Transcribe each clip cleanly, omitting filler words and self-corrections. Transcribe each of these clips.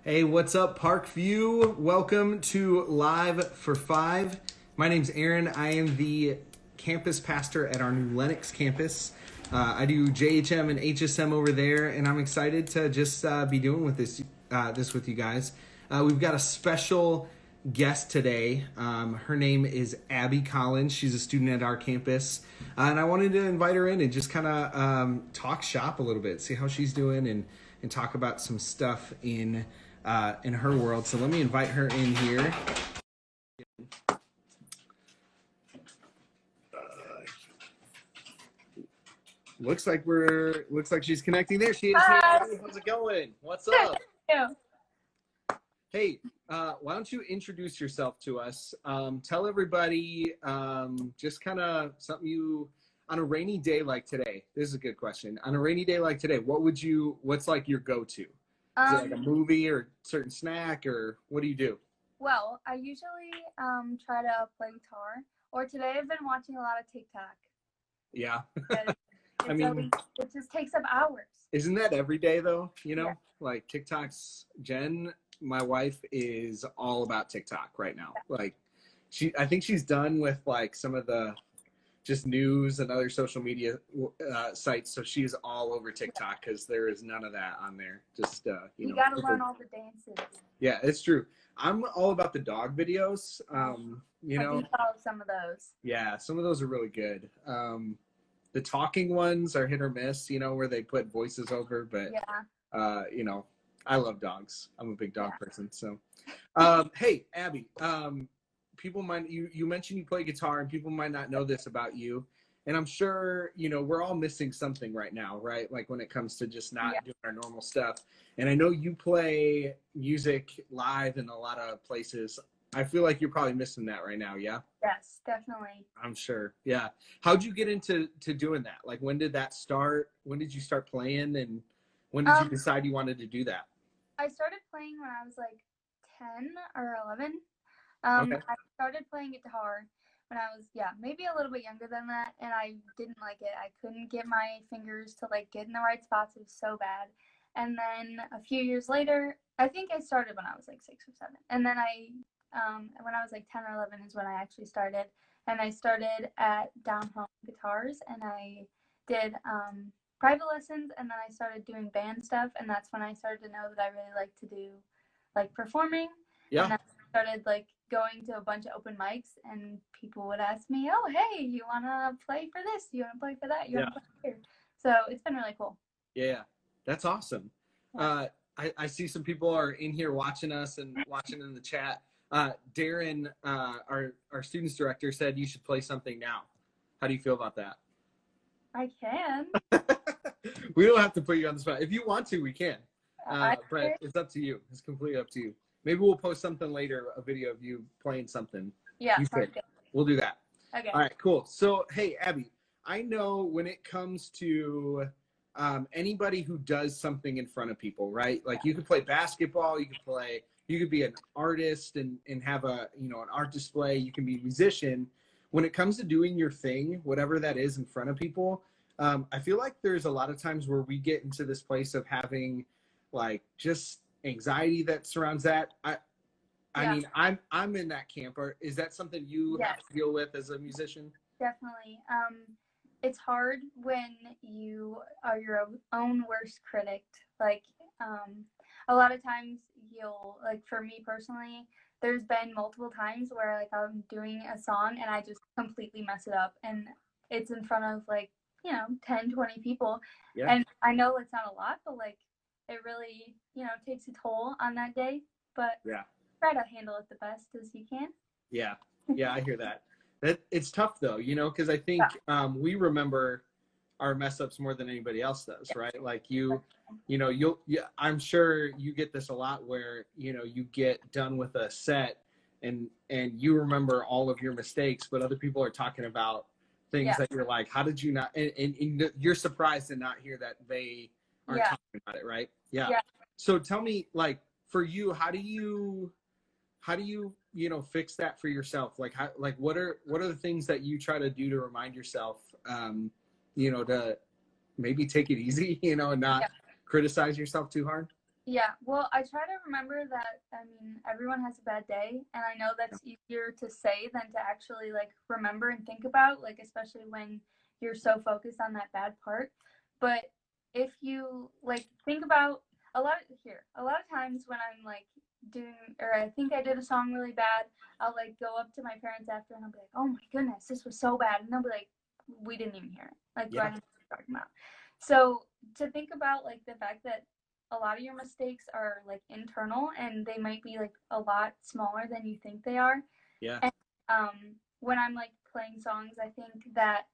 Hey, what's up, Parkview? Welcome to Live for Five. My name's Aaron. I am the campus pastor at our new Lenox campus. I do JHM and HSM over there, and I'm excited to just be doing with this with you guys. We've got a special guest today. Her name is Abbey Collins. She's a student at our campus, and I wanted to invite her in and just kind of talk shop a little bit, see how she's doing, and talk about some stuff in her world. So let me invite her in here. Looks like she's connecting. There she is. Hi. Hey, how's it going? What's up? Yeah. Hey, why don't you introduce yourself to us? Tell everybody just kind of something you on a rainy day like today. This is a good question. On a rainy day like today, what's like your go-to? Is it like a movie or certain snack, or what do you do? Well, I usually try to play guitar, or today I've been watching a lot of TikTok. Yeah. I mean, it just takes up hours. Isn't that every day though? You know, Yeah. like TikTok's my wife is all about TikTok right now. Yeah. Like I think she's done with like some of the just news and other social media sites. So she's all over TikTok because there is none of that on there. Just, you got to learn all the dances. Yeah, it's true. I'm all about the dog videos. You know, I follow some of those. Yeah, some of those are really good. The talking ones are hit or miss, you know, where they put voices over, but yeah. you know, I love dogs. I'm a big dog person. So, hey, Abbey, people might, you mentioned you play guitar and people might not know this about you. And I'm sure, you know, we're all missing something right now, right? Like when it comes to just not doing our normal stuff. And I know you play music live in a lot of places. I feel like you're probably missing that right now. Yeah. Yes, definitely. I'm sure. Yeah. How'd you get into doing that? Like, when did that start? When did you start playing? And when did you decide you wanted to do that? I started playing when I was like 10 or 11. Okay. I started playing guitar when I was, maybe a little bit younger than that, and I didn't like it. I couldn't get my fingers to like get in the right spots. It was so bad. And then a few years later, I think I started when I was like 6 or 7. And then when I was like 10 or 11 is when I actually started. And I started at Down Home Guitars, and I did private lessons, and then I started doing band stuff, and that's when I started to know that I really like to do like performing. Yeah. And then I started like going to a bunch of open mics, and people would ask me, oh, hey, you want to play for this? You want to play for that? You want to play here? So it's been really cool. Yeah, that's awesome. Yeah. I see some people are in here watching us and watching in the chat. Darren, our students director, said you should play something now. How do you feel about that? I can. We don't have to put you on the spot. If you want to, we can. I But it's up to you. It's completely up to you. Maybe we'll post something later, a video of you playing something. Yeah, you pick. We'll do that. Okay. All right, cool. So, hey, Abbey, I know when it comes to anybody who does something in front of people, right? Like you could play basketball, you could be an artist and have an art display. You can be a musician. When it comes to doing your thing, whatever that is in front of people, I feel like there's a lot of times where we get into this place of having like just anxiety that surrounds that. I mean, I'm in that camp. Or is that something you have to deal with as a musician? Definitely. It's hard when you are your own worst critic. Like, a lot of times like for me personally, there's been multiple times where like I'm doing a song and I just completely mess it up, and it's in front of like, 10, 20 people. Yeah. And I know it's not a lot, but like it really, takes a toll on that day. But try to handle it the best as you can. Yeah. Yeah, I hear that. It's tough though, because I think we remember our mess ups more than anybody else does, right? Like I'm sure you get this a lot where, you get done with a set and you remember all of your mistakes, but other people are talking about things that you're like, how did you not, and you're surprised to not hear that they aren't talking about it, right? Yeah. So tell me, like, for you, how do you fix that for yourself? Like, what are the things that you try to do to remind yourself, to maybe take it easy, and not criticize yourself too hard? Yeah, well, I try to remember that, I mean, everyone has a bad day, and I know that's easier to say than to actually, like, remember and think about, like, especially when you're so focused on that bad part. But if you, like, think about a lot of times when I'm, like, doing, or I think I did a song really bad, I'll, like, go up to my parents after, and I'll be like, oh my goodness, this was so bad. And they'll be like, we didn't even hear it. Like, I Yeah. didn't know what you're talking about. So to think about, like, the fact that a lot of your mistakes are like internal and they might be like a lot smaller than you think they are. Yeah. And when I'm like playing songs, I think that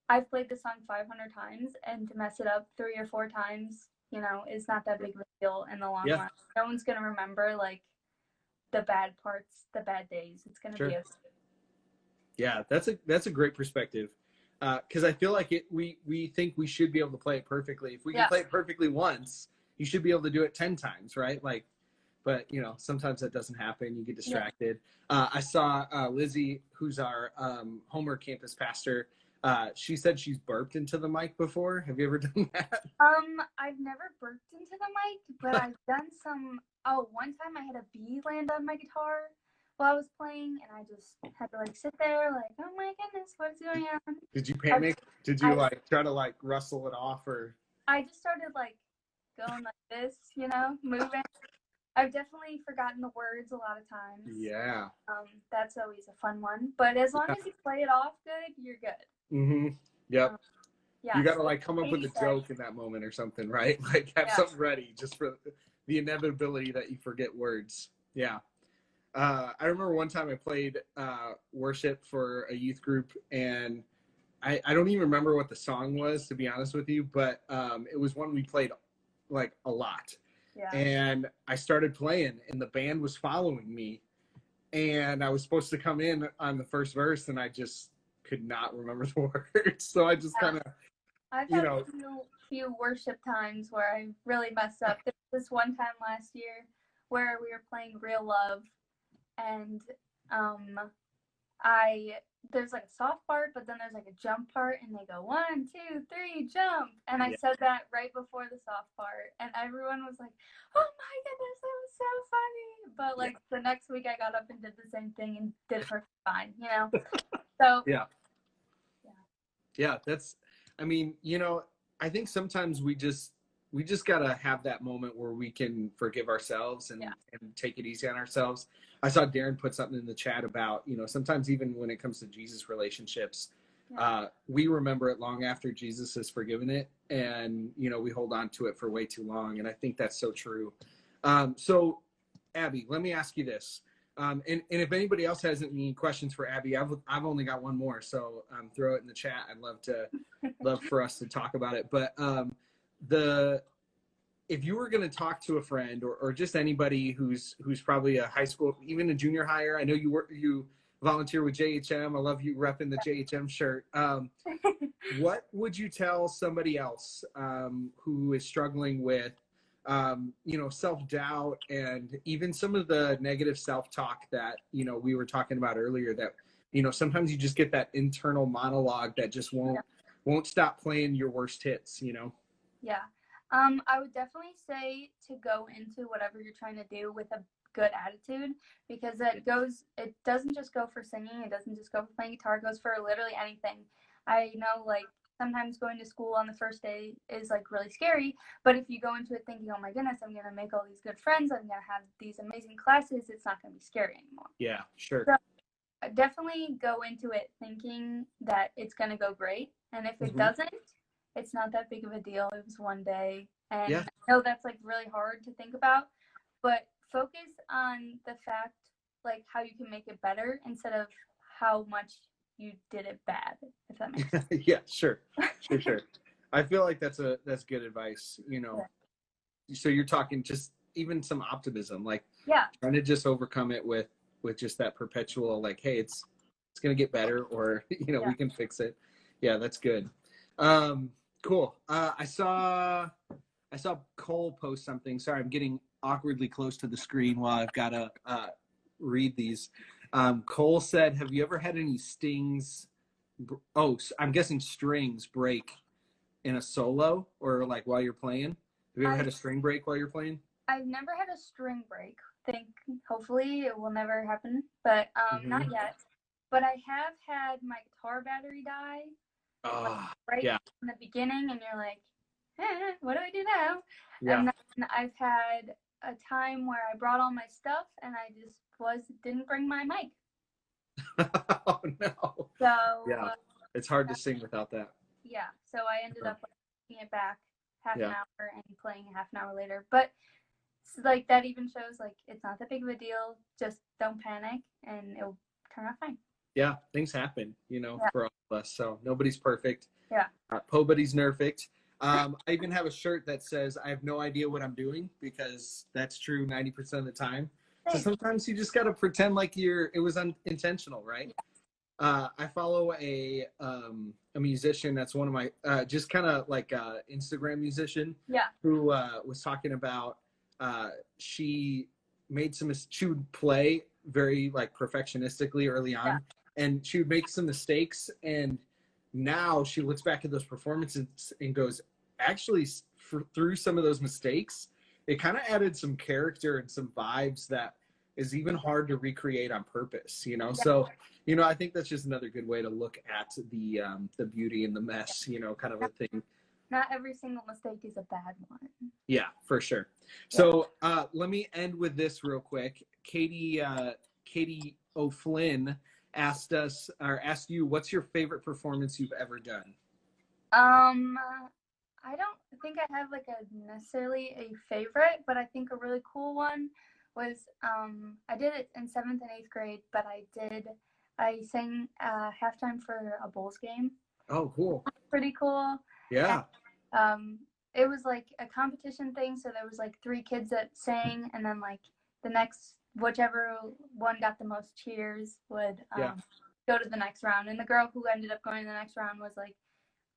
I've played the song 500 times, and to mess it up 3 or 4 times, you know, is not that big of a deal in the long Yeah. run. No one's gonna remember like the bad parts, the bad days. It's gonna be Sure. okay. Yeah, that's a great perspective. Because I feel like we think we should be able to play it perfectly. If we can Yeah. play it perfectly once, you should be able to do it 10 times, right? Like, but you know, sometimes that doesn't happen. You get distracted. I saw Lizzie, who's our Homer campus pastor. She said she's burped into the mic before. Have you ever done that? I've never burped into the mic, but I've done some. Oh, one time I had a bee land on my guitar while I was playing, and I just had to like sit there, like, oh my goodness, what's going on? Did you panic? Did you I like try to like rustle it off or? I just started like going like this, you know, moving. I've definitely forgotten the words a lot of times. Yeah. That's always a fun one. But as long as you play it off good, you're good. Mm-hmm. Yep. Yeah. You got to like come up with a 87. joke in that moment or something, right? Like have something ready just for the inevitability that you forget words. Yeah. I remember one time I played worship for a youth group, and I don't even remember what the song was, to be honest with you, but it was one we played like a lot. Yeah. And I started playing, and the band was following me, and I was supposed to come in on the first verse, and I just could not remember the words. So I just kind of, I've had a few worship times where I really messed up. There was this one time last year where we were playing Real Love, and there's like a soft part, but then there's like a jump part, and they go 1, 2, 3, jump, and I said that right before the soft part, and everyone was like, "Oh my goodness, that was so funny!" But like the next week, I got up and did the same thing and did it perfectly fine, you know. So yeah, that's, I mean, you know, I think sometimes we just gotta have that moment where we can forgive ourselves and take it easy on ourselves. I saw Darren put something in the chat about, you know, sometimes even when it comes to Jesus relationships, we remember it long after Jesus has forgiven it, and you know, we hold on to it for way too long. And I think that's so true. So Abbey, let me ask you this. And if anybody else has any questions for Abbey, I've only got one more, so throw it in the chat. I'd love for us to talk about it. But if you were going to talk to a friend or just anybody who's probably a high school, even a junior higher, I know you volunteer with JHM. I love you repping the JHM shirt. What would you tell somebody else who is struggling with you know, self-doubt and even some of the negative self-talk that, you know, we were talking about earlier, that, you know, sometimes you just get that internal monologue that just won't stop playing your worst hits, you know? Yeah. I would definitely say to go into whatever you're trying to do with a good attitude, because it doesn't just go for singing, it doesn't just go for playing guitar, it goes for literally anything. I know, like, sometimes going to school on the first day is like really scary, but if you go into it thinking, oh my goodness, I'm gonna make all these good friends, I'm gonna have these amazing classes, it's not gonna be scary anymore. Yeah, sure. So definitely go into it thinking that it's gonna go great, and if it doesn't, it's not that big of a deal. It was one day, and I know that's like really hard to think about, but focus on the fact, like, how you can make it better instead of how much you did it bad, if that makes sense. Yeah, sure. I feel like that's good advice, you know. So you're talking just even some optimism, like trying to just overcome it with just that perpetual, like, hey, it's gonna get better, or you know, we can fix it. Yeah, that's good. Cool. I saw Cole post something. Sorry, I'm getting awkwardly close to the screen while I've got to read these. Cole said, have you ever had any stings? Oh, I'm guessing strings break in a solo or like while you're playing. Have you ever had a string break while you're playing? I've never had a string break. Hopefully it will never happen, but not yet. But I have had my guitar battery die right yeah. in the beginning, and you're like, what do I do now? Yeah. And then I've had a time where I brought all my stuff and I just didn't bring my mic. Oh no. So yeah, it's hard to sing without that. Yeah, so I ended up taking it back half an Yeah. hour and playing half an hour later. But like that even shows like it's not that big of a deal. Just don't panic, and it'll turn out fine. Yeah, things happen, for all of us. So nobody's perfect. Yeah. Nobody's nerfect. I even have a shirt that says, I have no idea what I'm doing, because that's true 90% of the time. So sometimes you just got to pretend like it was unintentional, right? Yeah. I follow a musician that's one of my, just kind of like a Instagram musician. Yeah. Who was talking about, she would play very like perfectionistically early on. Yeah. And she would make some mistakes, and now she looks back at those performances and goes, actually, through some of those mistakes, it kind of added some character and some vibes that is even hard to recreate on purpose, Yeah. So, I think that's just another good way to look at the beauty in the mess, kind of a thing. Not every single mistake is a bad one. Yeah, for sure. So let me end with this real quick. Katie O'Flynn asked you, what's your favorite performance you've ever done? I don't think I have like necessarily a favorite, but I think a really cool one was I did it in 7th and 8th grade, but I sang halftime for a Bulls game. Oh, cool. Pretty cool. Yeah. And, it was like a competition thing, so there was like 3 kids that sang, and then like the next, whichever one got the most cheers would go to the next round. And the girl who ended up going to the next round was like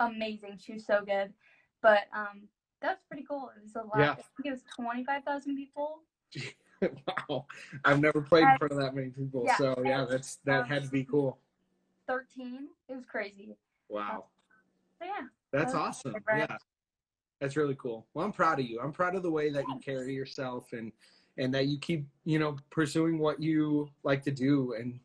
amazing. She was so good. But that was pretty cool. It was a lot. Yeah. I think it was 25,000 people. Wow. I've never played in front of that many people. Yeah. So yeah, that had to be cool. 13. It was crazy. Wow. So yeah. That's awesome. Yeah. That's really cool. Well, I'm proud of you. I'm proud of the way that you carry yourself, and that you keep, pursuing what you like to do, and,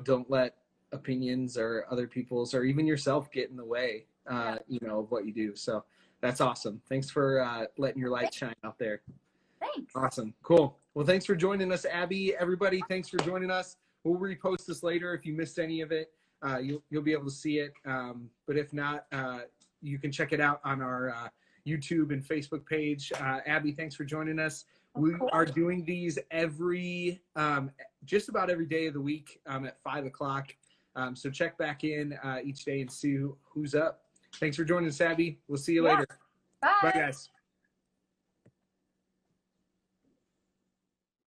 don't let opinions or other people's or even yourself get in the way, of what you do. So that's awesome. Thanks for letting your light shine out there. Thanks. Awesome. Cool. Well, thanks for joining us, Abby. Everybody, thanks for joining us. We'll repost this later. If you missed any of it, you'll be able to see it. But if not, you can check it out on our YouTube and Facebook page. Abby, thanks for joining us. We are doing these just about every day of the week at 5 o'clock. So check back in each day and see who's up. Thanks for joining us, Abby. We'll see you later. Bye. Bye, guys.